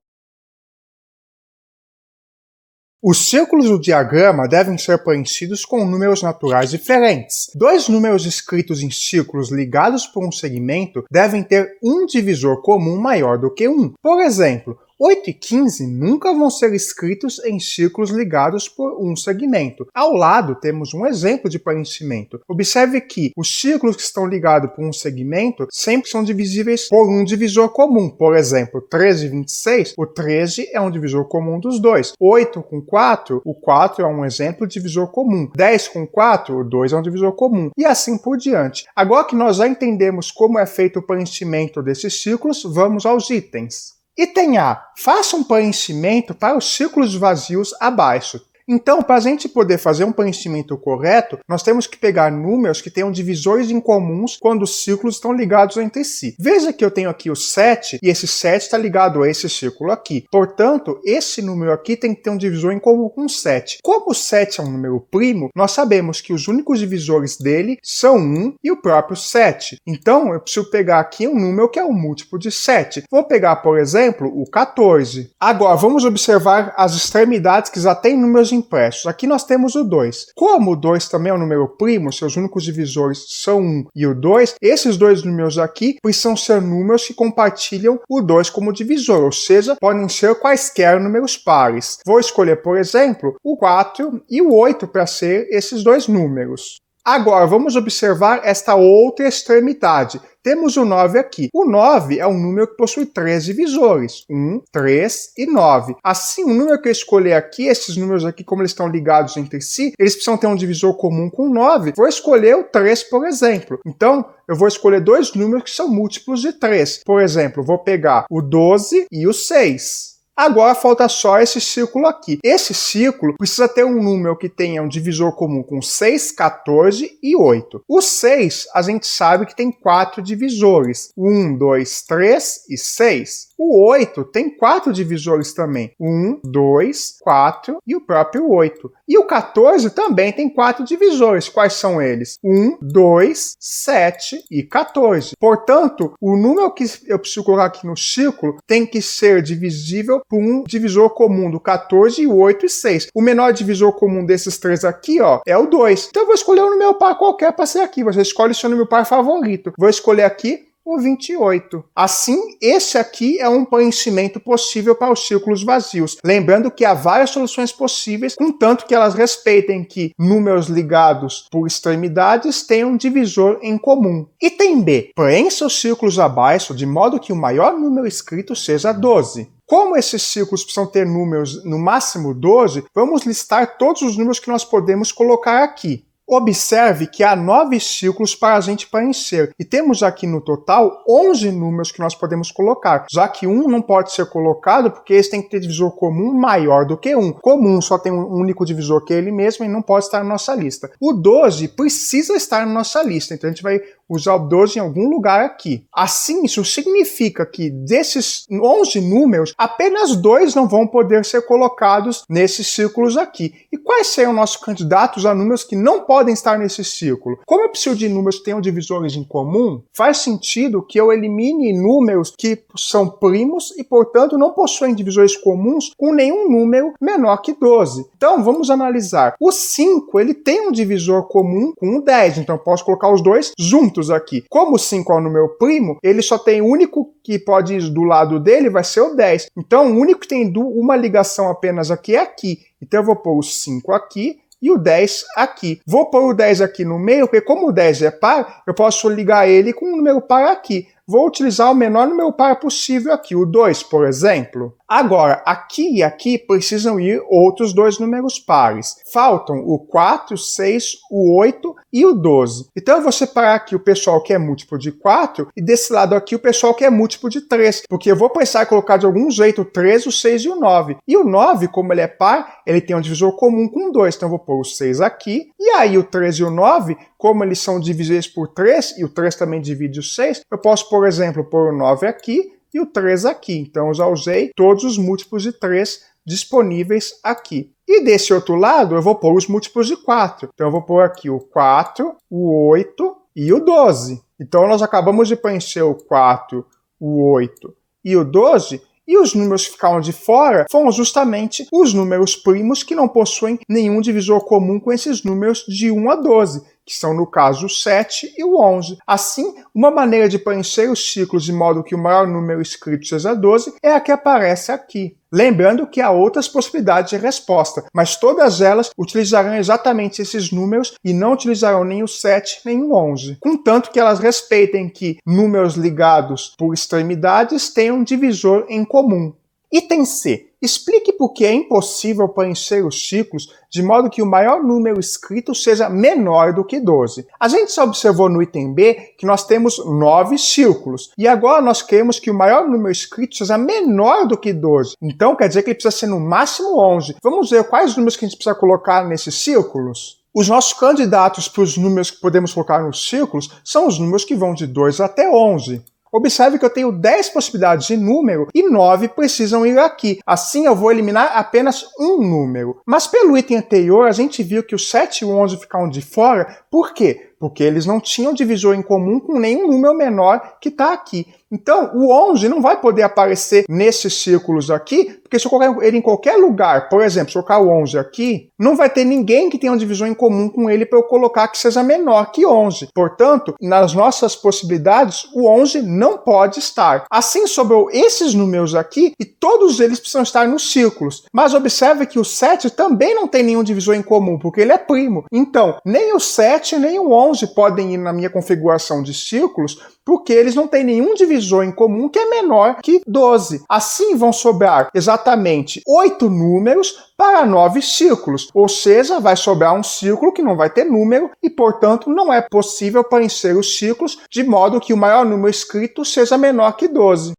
[SPEAKER 1] Os círculos do diagrama devem ser preenchidos com números naturais diferentes. 2 números escritos em círculos ligados por um segmento devem ter um divisor comum maior do que 1. Por exemplo, 8 e 15 nunca vão ser escritos em círculos ligados por um segmento. Ao lado temos um exemplo de preenchimento. Observe que os círculos que estão ligados por um segmento sempre são divisíveis por um divisor comum. Por exemplo, 13 e 26, o 13 é um divisor comum dos dois. 8 com 4, o 4 é um exemplo de divisor comum. 10 com 4, o 2 é um divisor comum. E assim por diante. Agora que nós já entendemos como é feito o preenchimento desses círculos, vamos aos itens. Item A. Faça um preenchimento para os círculos vazios abaixo. Então, para a gente poder fazer um preenchimento correto, nós temos que pegar números que tenham divisores incomuns quando os círculos estão ligados entre si. Veja que eu tenho aqui o 7, e esse 7 está ligado a esse círculo aqui. Portanto, esse número aqui tem que ter um divisor em comum com 7. Como o 7 é um número primo, nós sabemos que os únicos divisores dele são 1 e o próprio 7. Então, eu preciso pegar aqui um número que é um múltiplo de 7. Vou pegar, por exemplo, o 14. Agora, vamos observar as extremidades que já têm números impressos. Aqui nós temos o 2. Como o 2 também é um número primo, seus únicos divisores são 1 e o 2, esses dois números aqui precisam ser números que compartilham o 2 como divisor, ou seja, podem ser quaisquer números pares. Vou escolher, por exemplo, o 4 e o 8 para ser esses dois números. Agora, vamos observar esta outra extremidade. Temos o 9 aqui. O 9 é um número que possui 3 divisores. 1, 3 e 9. Assim, o número que eu escolher aqui, esses números aqui, como eles estão ligados entre si, eles precisam ter um divisor comum com 9. Vou escolher o 3, por exemplo. Então, eu vou escolher dois números que são múltiplos de 3. Por exemplo, vou pegar o 12 e o 6. Agora falta só esse círculo aqui. Esse círculo precisa ter um número que tenha um divisor comum com 6, 14 e 8. O 6, a gente sabe que tem 4 divisores. 1, 2, 3 e 6. O 8 tem 4 divisores também. 1, 2, 4 e o próprio 8. E o 14 também tem 4 divisores. Quais são eles? 1, 2, 7 e 14. Portanto, o número que eu preciso colocar aqui no círculo tem que ser divisível por um divisor comum do 14, 8 e 6. O menor divisor comum desses três aqui, ó, é o 2. Então eu vou escolher um número par qualquer para ser aqui. Você escolhe o seu número par favorito. Vou escolher aqui o 28. Assim, esse aqui é um preenchimento possível para os círculos vazios. Lembrando que há várias soluções possíveis, contanto que elas respeitem que números ligados por extremidades tenham um divisor em comum. Item B. Preencha os círculos abaixo de modo que o maior número escrito seja 12. Como esses círculos precisam ter números no máximo 12, vamos listar todos os números que nós podemos colocar aqui. Observe que há 9 círculos para a gente preencher. E temos aqui no total 11 números que nós podemos colocar, já que um não pode ser colocado porque esse tem que ter divisor comum maior do que 1. Como um só tem um único divisor que é ele mesmo e não pode estar na nossa lista. O 12 precisa estar na nossa lista, então a gente vai usar o 12 em algum lugar aqui. Assim, isso significa que desses 11 números, apenas 2 não vão poder ser colocados nesses círculos aqui. E quais serão nossos candidatos a números que não podem estar nesse círculo? Como eu preciso de números que tenham divisores em comum, faz sentido que eu elimine números que são primos e, portanto, não possuem divisores comuns com nenhum número menor que 12. Então, vamos analisar. O 5, ele tem um divisor comum com o 10, então eu posso colocar os dois juntos aqui. Como o 5 é um número primo, ele só tem o único que pode ir do lado dele, vai ser o 10. Então, o único que tem uma ligação apenas aqui é aqui. Então, eu vou pôr o 5 aqui e o 10 aqui. Vou pôr o 10 aqui no meio, porque como o 10 é par, eu posso ligar ele com um número par aqui. Vou utilizar o menor número par possível aqui, o 2, por exemplo. Agora, aqui e aqui precisam ir outros dois números pares. Faltam o 4, 6, o 8 e o 12. Então eu vou separar aqui o pessoal que é múltiplo de 4 e desse lado aqui o pessoal que é múltiplo de 3. Porque eu vou precisar colocar de algum jeito o 3, o 6 e o 9. E o 9, como ele é par, ele tem um divisor comum com 2. Então eu vou pôr o 6 aqui. E aí o 3 e o 9, como eles são divisíveis por 3, e o 3 também divide o 6, eu posso, por exemplo, pôr o 9 aqui e o 3 aqui. Então, eu já usei todos os múltiplos de 3 disponíveis aqui. E desse outro lado, eu vou pôr os múltiplos de 4. Então, eu vou pôr aqui o 4, o 8 e o 12. Então, nós acabamos de preencher o 4, o 8 e o 12. E os números que ficaram de fora foram justamente os números primos que não possuem nenhum divisor comum com esses números de 1 a 12, que são, no caso, o 7 e o 11. Assim, uma maneira de preencher os ciclos de modo que o maior número escrito seja 12 é a que aparece aqui. Lembrando que há outras possibilidades de resposta, mas todas elas utilizarão exatamente esses números e não utilizarão nem o 7 nem o 11. Contanto que elas respeitem que números ligados por extremidades tenham um divisor em comum. Item C. Explique por que é impossível preencher os ciclos de modo que o maior número escrito seja menor do que 12. A gente já observou no item B que nós temos 9 círculos. E agora nós queremos que o maior número escrito seja menor do que 12. Então quer dizer que ele precisa ser no máximo 11. Vamos ver quais números que a gente precisa colocar nesses círculos? Os nossos candidatos para os números que podemos colocar nos círculos são os números que vão de 2 até 11. Observe que eu tenho 10 possibilidades de número e 9 precisam ir aqui. Assim eu vou eliminar apenas um número. Mas pelo item anterior a gente viu que o 7 e o 11 ficaram de fora. Por quê? Porque eles não tinham divisor em comum com nenhum número menor que está aqui. Então, o 11 não vai poder aparecer nesses círculos aqui, porque se eu colocar ele em qualquer lugar, por exemplo, se eu colocar o 11 aqui, não vai ter ninguém que tenha uma divisão em comum com ele para eu colocar que seja menor que 11. Portanto, nas nossas possibilidades, o 11 não pode estar. Assim, sobrou esses números aqui e todos eles precisam estar nos círculos. Mas observe que o 7 também não tem nenhum divisor em comum, porque ele é primo. Então, nem o 7 nem o 11 podem ir na minha configuração de círculos, porque eles não têm nenhum divisor em comum que é menor que 12. Assim vão sobrar exatamente 8 números para 9 círculos, ou seja, vai sobrar um círculo que não vai ter número e, portanto, não é possível preencher os círculos de modo que o maior número escrito seja menor que 12.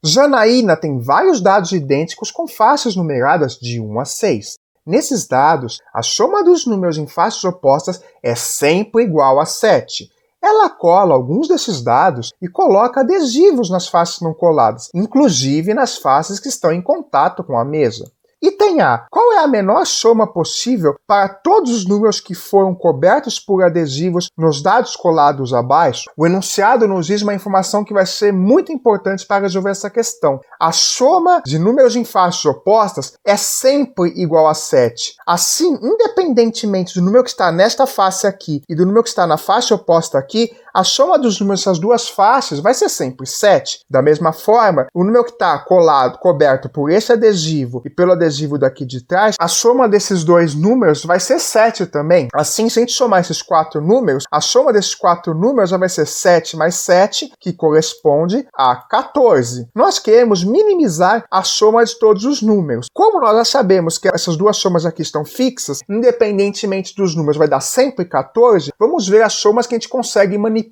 [SPEAKER 1] Janaína tem vários dados idênticos com faces numeradas de 1 a 6. Nesses dados, a soma dos números em faces opostas é sempre igual a 7. Ela cola alguns desses dados e coloca adesivos nas faces não coladas, inclusive nas faces que estão em contato com a mesa. Item A. Qual é a menor soma possível para todos os números que foram cobertos por adesivos nos dados colados abaixo? O enunciado nos diz uma informação que vai ser muito importante para resolver essa questão. A soma de números em faces opostas é sempre igual a 7. Assim, independentemente do número que está nesta face aqui e do número que está na face oposta aqui, a soma dos números dessas duas faces vai ser sempre 7. Da mesma forma, o número que está coberto por esse adesivo e pelo adesivo daqui de trás, a soma desses dois números vai ser 7 também. Assim, se a gente somar esses 4 números, a soma desses 4 números já vai ser 7 mais 7, que corresponde a 14. Nós queremos minimizar a soma de todos os números. Como nós já sabemos que essas duas somas aqui estão fixas, independentemente dos números vai dar sempre 14, vamos ver as somas que a gente consegue manipular.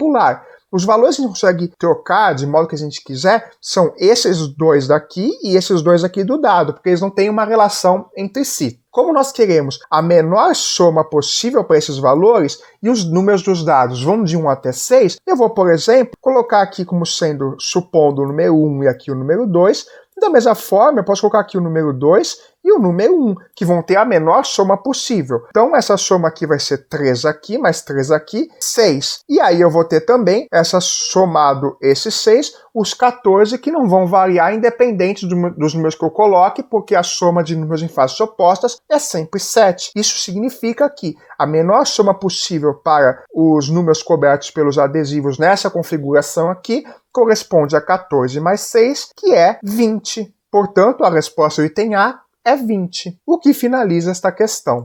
[SPEAKER 1] Os valores que a gente consegue trocar de modo que a gente quiser são esses dois daqui e esses dois aqui do dado, porque eles não têm uma relação entre si. Como nós queremos a menor soma possível para esses valores e os números dos dados vão de 1 até 6, eu vou, por exemplo, colocar aqui como sendo, supondo o número 1 e aqui o número 2. Da mesma forma, eu posso colocar aqui o número 2 e o número 1, que vão ter a menor soma possível. Então, essa soma aqui vai ser 3 aqui, mais 3 aqui, 6. E aí eu vou ter também, somado esses 6, os 14, que não vão variar independente dos números que eu coloque, porque a soma de números em faces opostas é sempre 7. Isso significa que a menor soma possível para os números cobertos pelos adesivos nessa configuração aqui corresponde a 14 mais 6, que é 20. Portanto, a resposta do item A é 20, o que finaliza esta questão.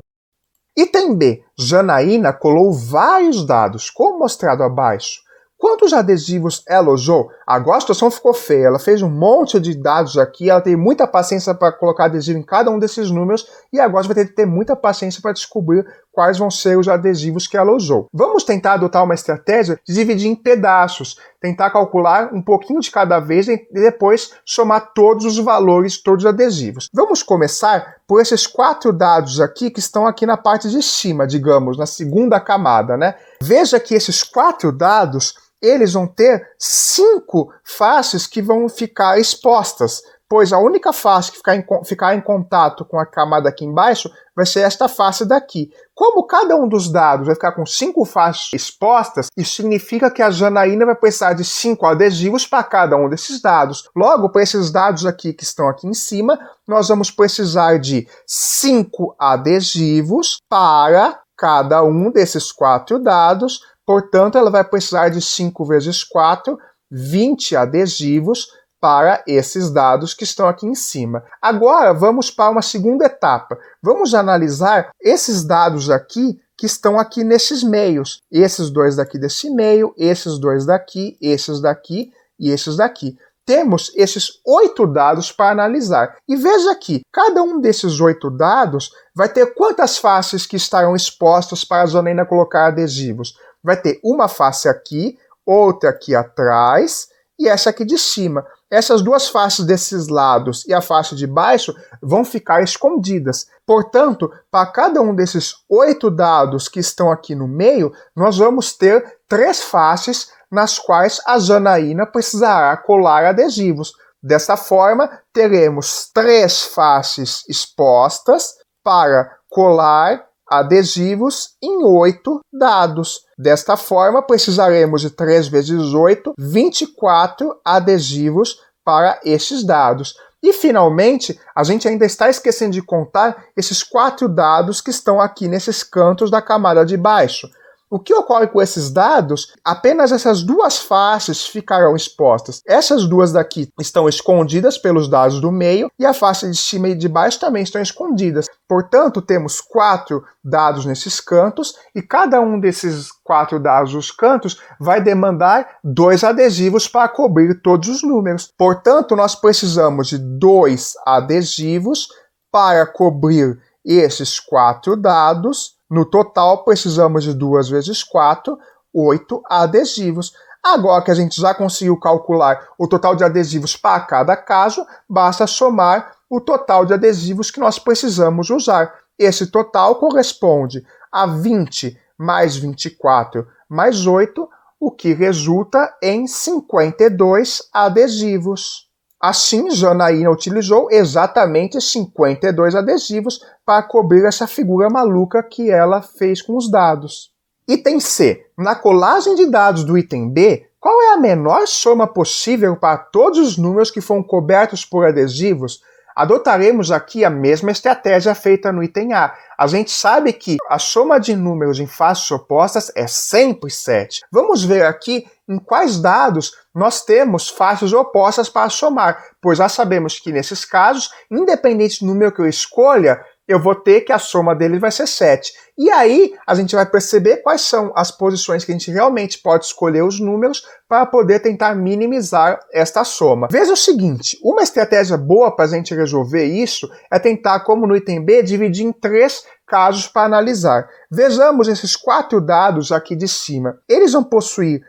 [SPEAKER 1] Item B. Janaína colou vários dados, como mostrado abaixo. Quantos adesivos ela usou? Agora a situação ficou feia. Ela fez um monte de dados aqui, ela teve muita paciência para colocar adesivo em cada um desses números e agora vai ter que ter muita paciência para descobrir quais vão ser os adesivos que ela usou. Vamos tentar adotar uma estratégia de dividir em pedaços, tentar calcular um pouquinho de cada vez e depois somar todos os valores, todos os adesivos. Vamos começar por esses 4 dados aqui que estão aqui na parte de cima, digamos, na segunda camada, né? Veja que esses 4 dados eles vão ter 5 faces que vão ficar expostas, pois a única face que ficar em contato com a camada aqui embaixo vai ser esta face daqui. Como cada um dos dados vai ficar com 5 faces expostas, isso significa que a Janaína vai precisar de 5 adesivos para cada um desses dados. Logo, para esses dados aqui que estão aqui em cima, nós vamos precisar de 5 adesivos para cada um desses 4 dados. Portanto, ela vai precisar de 5 vezes 4, 20 adesivos para esses dados que estão aqui em cima. Agora, vamos para uma segunda etapa. Vamos analisar esses dados aqui que estão aqui nesses meios. Esses dois daqui desse meio, esses dois daqui, esses daqui e esses daqui. Temos esses 8 dados para analisar. E veja aqui, cada um desses 8 dados vai ter quantas faces que estarão expostas para a Janaína colocar adesivos? Vai ter uma face aqui, outra aqui atrás e essa aqui de cima. Essas duas faces desses lados e a face de baixo vão ficar escondidas. Portanto, para cada um desses 8 dados que estão aqui no meio, nós vamos ter 3 faces nas quais a Janaína precisará colar adesivos. Dessa forma, teremos 3 faces expostas para colar adesivos em 8 dados. Desta forma, precisaremos de 3 vezes 8, 24 adesivos para estes dados. E, finalmente, a gente ainda está esquecendo de contar esses 4 dados que estão aqui nesses cantos da camada de baixo. O que ocorre com esses dados? Apenas essas duas faces ficarão expostas. Essas duas daqui estão escondidas pelos dados do meio e a face de cima e de baixo também estão escondidas. Portanto, temos 4 dados nesses cantos e cada um desses 4 dados dos cantos vai demandar 2 adesivos para cobrir todos os números. Portanto, nós precisamos de 2 adesivos para cobrir esses 4 dados. No total, precisamos de 2 vezes 4, 8 adesivos. Agora que a gente já conseguiu calcular o total de adesivos para cada caso, basta somar o total de adesivos que nós precisamos usar. Esse total corresponde a 20 mais 24 mais 8, o que resulta em 52 adesivos. Assim, Janaína utilizou exatamente 52 adesivos para cobrir essa figura maluca que ela fez com os dados. Item C. Na colagem de dados do item B, qual é a menor soma possível para todos os números que foram cobertos por adesivos? Adotaremos aqui a mesma estratégia feita no item A. A gente sabe que a soma de números em faces opostas é sempre 7. Vamos ver aqui em quais dados nós temos faces opostas para somar, pois já sabemos que nesses casos, independente do número que eu escolha, eu vou ter que a soma dele vai ser 7. E aí a gente vai perceber quais são as posições que a gente realmente pode escolher os números para poder tentar minimizar esta soma. Veja o seguinte, uma estratégia boa para a gente resolver isso é tentar, como no item B, dividir em 3 casos para analisar. Vejamos esses 4 dados aqui de cima. Eles vão possuir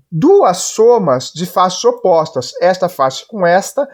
[SPEAKER 1] 2 somas de faces opostas, esta face com esta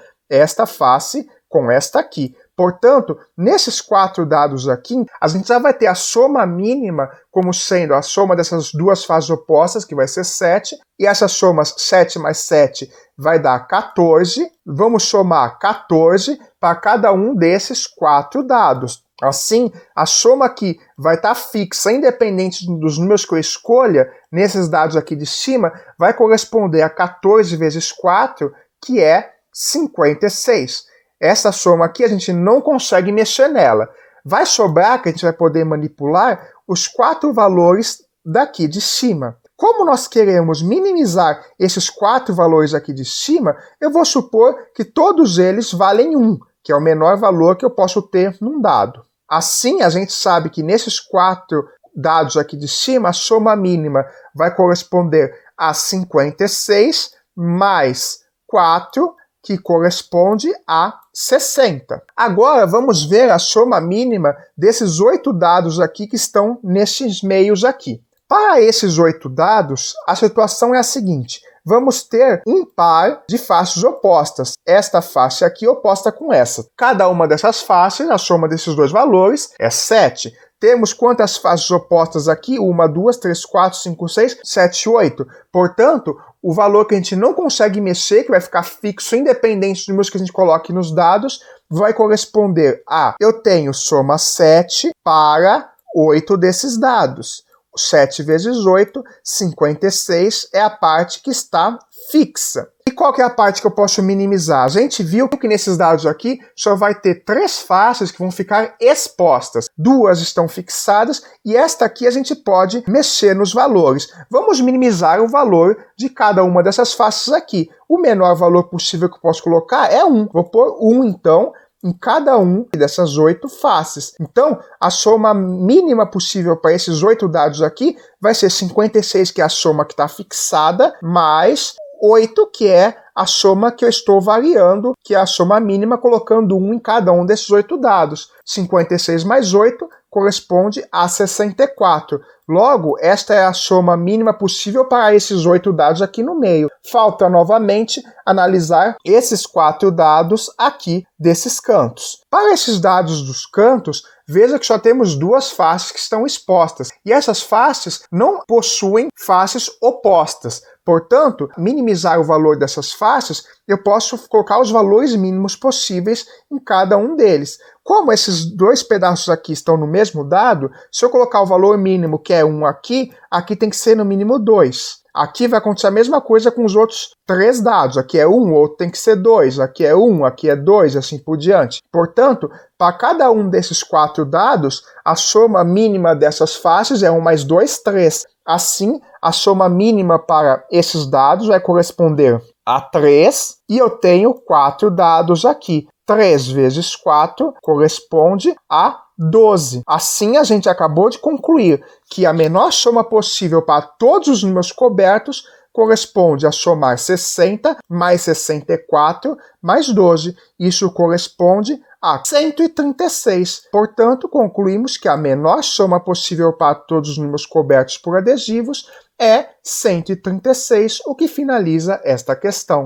[SPEAKER 1] face com esta aqui. Portanto, nesses 4 dados aqui, a gente já vai ter a soma mínima como sendo a soma dessas 2 faces opostas, que vai ser 7, e essas somas 7 mais 7 vai dar 14. Vamos somar 14 para cada um desses 4 dados. Assim, a soma aqui vai estar fixa, independente dos números que eu escolha, nesses dados aqui de cima, vai corresponder a 14 vezes 4, que é 56. Essa soma aqui a gente não consegue mexer nela. Vai sobrar que a gente vai poder manipular os 4 valores daqui de cima. Como nós queremos minimizar esses 4 valores aqui de cima, eu vou supor que todos eles valem 1, que é o menor valor que eu posso ter num dado. Assim, a gente sabe que nesses 4 dados aqui de cima, a soma mínima vai corresponder a 56 mais 4, que corresponde a 60. Agora vamos ver a soma mínima desses 8 dados aqui que estão nesses meios aqui. Para esses 8 dados, a situação é a seguinte. Vamos ter um par de faces opostas. Esta face aqui oposta com essa. Cada uma dessas faces, a soma desses 2 valores, é 7. Temos quantas faces opostas aqui? 1, 2, 3, 4, 5, 6, 7, 8. Portanto, o valor que a gente não consegue mexer, que vai ficar fixo, independente dos números que a gente coloque nos dados, vai corresponder a, eu tenho soma 7 para 8 desses dados. 7 vezes 8, 56 é a parte que está fixa. E qual que é a parte que eu posso minimizar? A gente viu que nesses dados aqui só vai ter 3 faces que vão ficar expostas. 2 estão fixadas e esta aqui a gente pode mexer nos valores. Vamos minimizar o valor de cada uma dessas faces aqui. O menor valor possível que eu posso colocar é 1. Vou pôr 1 então em cada um dessas 8 faces. Então, a soma mínima possível para esses 8 dados aqui vai ser 56, que é a soma que está fixada, mais 8, que é a soma que eu estou variando, que é a soma mínima, colocando 1 em cada um desses 8 dados. 56 mais 8 corresponde a 64. Logo, esta é a soma mínima possível para esses 8 dados aqui no meio. Falta novamente analisar esses 4 dados aqui desses cantos. Para esses dados dos cantos, veja que só temos duas faces que estão expostas. E essas faces não possuem faces opostas. Portanto, minimizar o valor dessas faces, eu posso colocar os valores mínimos possíveis em cada um deles. Como esses dois pedaços aqui estão no mesmo dado, se eu colocar o valor mínimo, que é 1 aqui, aqui tem que ser no mínimo 2. Aqui vai acontecer a mesma coisa com os outros 3 dados. Aqui é 1, o outro tem que ser 2. Aqui é 1, aqui é 2, e assim por diante. Portanto, para cada um desses 4 dados, a soma mínima dessas faces é 1 mais 2, 3. Assim, a soma mínima para esses dados vai corresponder a 3, e eu tenho 4 dados aqui. 3 vezes 4 corresponde a 12. Assim, a gente acabou de concluir que a menor soma possível para todos os números cobertos corresponde a somar 60 mais 64 mais 12. Isso corresponde a 136. Portanto, concluímos que a menor soma possível para todos os números cobertos por adesivos é 136, o que finaliza esta questão.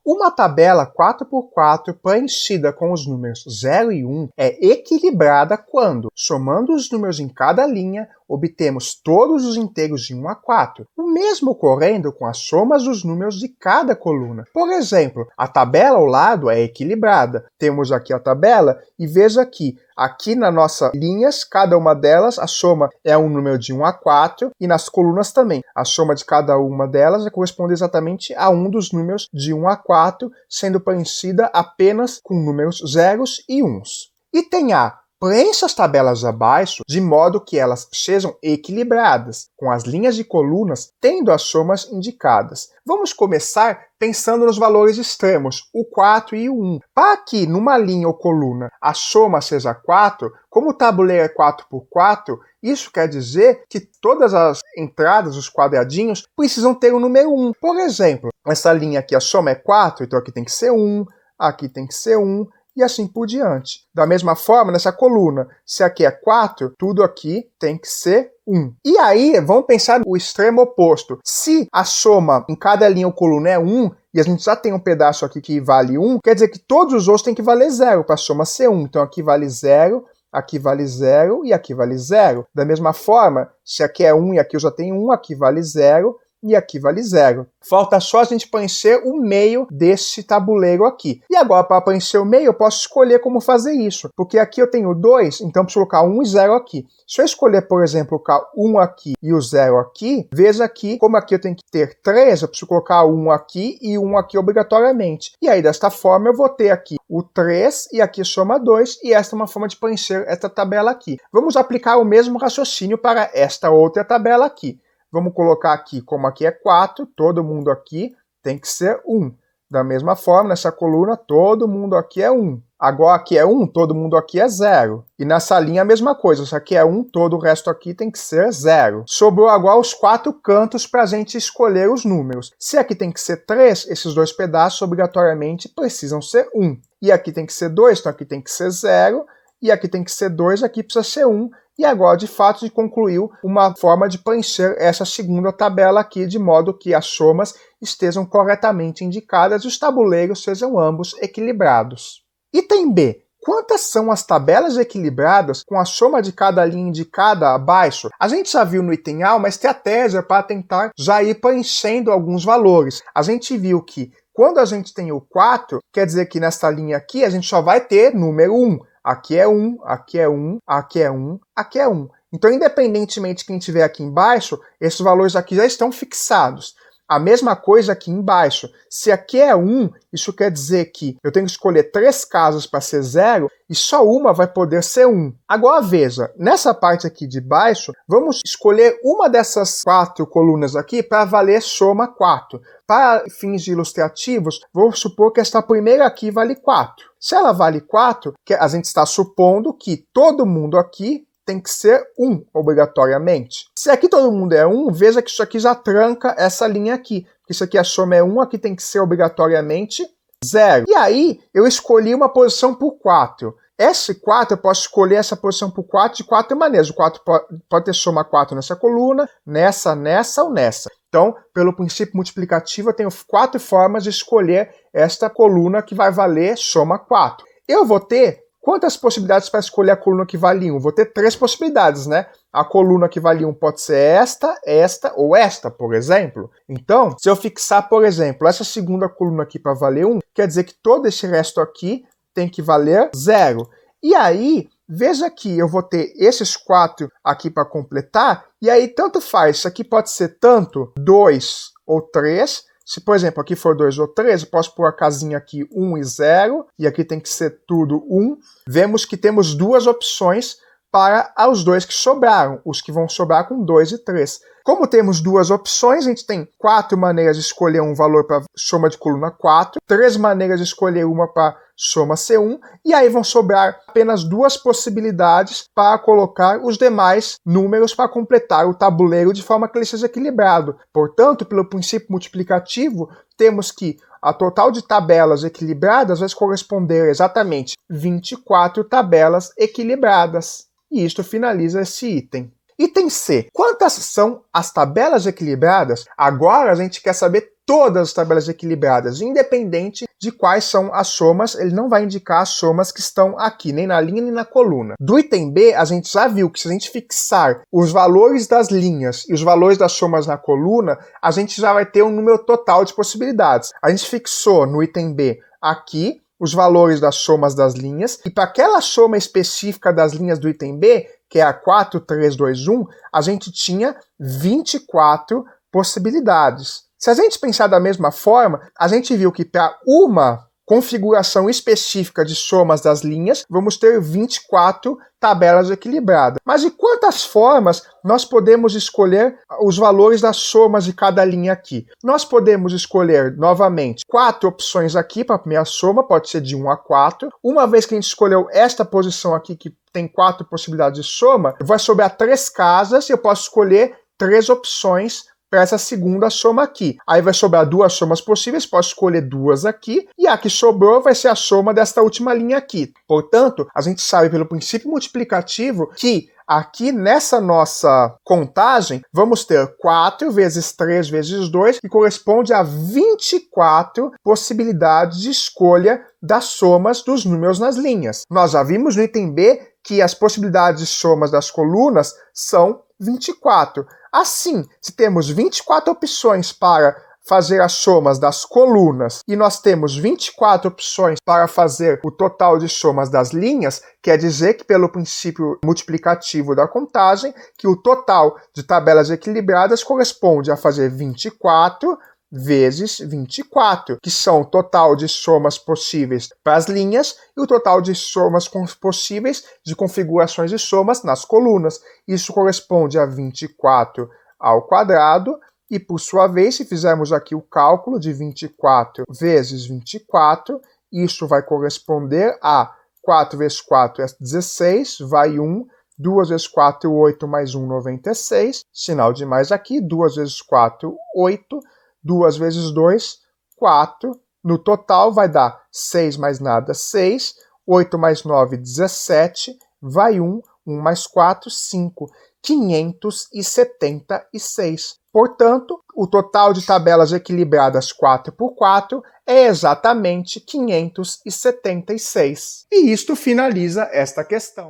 [SPEAKER 1] Uma tabela 4x4 preenchida com os números 0 e 1 é equilibrada quando, somando os números em cada linha, obtemos todos os inteiros de 1 a 4. O mesmo ocorrendo com as somas dos números de cada coluna. Por exemplo, a tabela ao lado é equilibrada. Temos aqui a tabela e veja aqui nas nossas linhas, cada uma delas, a soma é um número de 1 a 4 e nas colunas também. A soma de cada uma delas corresponde exatamente a um dos números de 1 a 4, sendo preenchida apenas com números zeros e uns. Item A. Preencha as tabelas abaixo de modo que elas sejam equilibradas, com as linhas de colunas tendo as somas indicadas. Vamos começar pensando nos valores extremos, o 4 e o 1. Para que numa linha ou coluna a soma seja 4, como o tabuleiro é 4x4, isso quer dizer que todas as entradas, os quadradinhos, precisam ter o número 1. Por exemplo, essa linha aqui a soma é 4, então aqui tem que ser 1, aqui tem que ser 1, e assim por diante. Da mesma forma, nessa coluna, se aqui é 4, tudo aqui tem que ser 1. E aí, vamos pensar no extremo oposto. Se a soma em cada linha ou coluna é 1, e a gente já tem um pedaço aqui que vale 1, quer dizer que todos os outros têm que valer 0 para a soma ser 1. Então aqui vale 0, aqui vale 0 e aqui vale 0. Da mesma forma, se aqui é 1 e aqui eu já tenho 1, aqui vale 0, e aqui vale 0. Falta só a gente preencher o meio desse tabuleiro aqui. E agora, para preencher o meio, eu posso escolher como fazer isso. Porque aqui eu tenho 2, então eu preciso colocar 1 e 0 aqui. Se eu escolher, por exemplo, colocar 1 aqui e o 0 aqui, veja aqui, como aqui eu tenho que ter 3, eu preciso colocar 1 aqui e 1 aqui obrigatoriamente. E aí, desta forma, eu vou ter aqui o 3 e aqui soma 2, e esta é uma forma de preencher esta tabela aqui. Vamos aplicar o mesmo raciocínio para esta outra tabela aqui. Vamos colocar aqui, como aqui é 4, todo mundo aqui tem que ser 1. Da mesma forma, nessa coluna, todo mundo aqui é 1. Agora aqui é 1, todo mundo aqui é 0. E nessa linha a mesma coisa, se aqui é 1, todo o resto aqui tem que ser 0. Sobrou agora os 4 cantos para a gente escolher os números. Se aqui tem que ser 3, esses dois pedaços obrigatoriamente precisam ser 1. E aqui tem que ser 2, então aqui tem que ser 0. E aqui tem que ser 2, aqui precisa ser 1. E agora, de fato, a gente concluiu uma forma de preencher essa segunda tabela aqui, de modo que as somas estejam corretamente indicadas e os tabuleiros sejam ambos equilibrados. Item B. Quantas são as tabelas equilibradas com a soma de cada linha indicada abaixo? A gente já viu no item A uma estratégia para tentar já ir preenchendo alguns valores. A gente viu que quando a gente tem o 4, quer dizer que nessa linha aqui a gente só vai ter número 1. Aqui é 1, aqui é 1, aqui é 1, aqui é 1. Então, independentemente de quem tiver aqui embaixo, esses valores aqui já estão fixados. A mesma coisa aqui embaixo. Se aqui é 1, isso quer dizer que eu tenho que escolher 3 casas para ser 0 e só uma vai poder ser 1. Agora veja, nessa parte aqui de baixo, vamos escolher uma dessas 4 colunas aqui para valer soma 4. Para fins ilustrativos, vou supor que esta primeira aqui vale 4. Se ela vale 4, a gente está supondo que todo mundo aqui tem que ser 1, obrigatoriamente. Se aqui todo mundo é 1, veja que isso aqui já tranca essa linha aqui. Isso aqui a soma é 1, aqui tem que ser obrigatoriamente 0. E aí, eu escolhi uma posição por 4. Esse 4, eu posso escolher essa posição por 4 de 4 maneiras. O 4 pode ter soma 4 nessa coluna, nessa ou nessa. Então, pelo princípio multiplicativo, eu tenho 4 formas de escolher esta coluna que vai valer soma 4. eu vou ter quantas possibilidades para escolher a coluna que vale 1? Vou ter 3 possibilidades, né? A coluna que vale 1 pode ser esta, esta ou esta, por exemplo. Então, se eu fixar, por exemplo, essa segunda coluna aqui para valer 1, quer dizer que todo esse resto aqui tem que valer 0. E aí, veja que eu vou ter esses 4 aqui para completar, e aí tanto faz, isso aqui pode ser tanto 2 ou 3. Se, por exemplo, aqui for 2 ou 3, eu posso pôr a casinha aqui 1 e 0, e aqui tem que ser tudo 1. Vemos que temos 2 opções para os 2 que sobraram, os que vão sobrar com 2 e 3. Como temos 2 opções, a gente tem 4 maneiras de escolher um valor para soma de coluna 4, 3 maneiras de escolher uma para soma C1, e aí vão sobrar apenas 2 possibilidades para colocar os demais números para completar o tabuleiro de forma que ele seja equilibrado. Portanto, pelo princípio multiplicativo, temos que a total de tabelas equilibradas vai corresponder exatamente 24 tabelas equilibradas. E isto finaliza esse item. Item C. Quantas são as tabelas equilibradas? Agora a gente quer saber todas as tabelas equilibradas, independente de quais são as somas. Ele não vai indicar as somas que estão aqui, nem na linha nem na coluna. Do item B, a gente já viu que se a gente fixar os valores das linhas e os valores das somas na coluna, a gente já vai ter um número total de possibilidades. A gente fixou no item B aqui os valores das somas das linhas, e para aquela soma específica das linhas do item B, que é a 4, 3, 2, 1, a gente tinha 24 possibilidades. Se a gente pensar da mesma forma, a gente viu que para uma configuração específica de somas das linhas, vamos ter 24 tabelas equilibradas. Mas de quantas formas nós podemos escolher os valores das somas de cada linha aqui? Nós podemos escolher, novamente, 4 opções aqui para a primeira soma, pode ser de 1 a 4. Uma vez que a gente escolheu esta posição aqui, que tem 4 possibilidades de soma, vai sobrar 3 casas e eu posso escolher 3 opções para essa segunda soma aqui. Aí vai sobrar 2 somas possíveis, posso escolher 2 aqui, e a que sobrou vai ser a soma desta última linha aqui. Portanto, a gente sabe pelo princípio multiplicativo que aqui nessa nossa contagem vamos ter 4 vezes 3 vezes 2, que corresponde a 24 possibilidades de escolha das somas dos números nas linhas. Nós já vimos no item B que as possibilidades de somas das colunas são 24. Assim, se temos 24 opções para fazer as somas das colunas e nós temos 24 opções para fazer o total de somas das linhas, quer dizer que pelo princípio multiplicativo da contagem, que o total de tabelas equilibradas corresponde a fazer 24 vezes 24, que são o total de somas possíveis para as linhas e o total de somas possíveis de configurações de somas nas colunas. Isso corresponde a 24 ao quadrado, e por sua vez, se fizermos aqui o cálculo de 24 vezes 24, isso vai corresponder a 4 vezes 4 é 16, vai 1, 2 vezes 4, 8, mais 1, 96, sinal de mais aqui, 2 vezes 4, 8, 2 vezes 2, 4. No total vai dar 6 mais nada, 6. 8 mais 9, 17. Vai 1. 1 mais 4, 5. 576. Portanto, o total de tabelas equilibradas 4 por 4 é exatamente 576. E isto finaliza esta questão.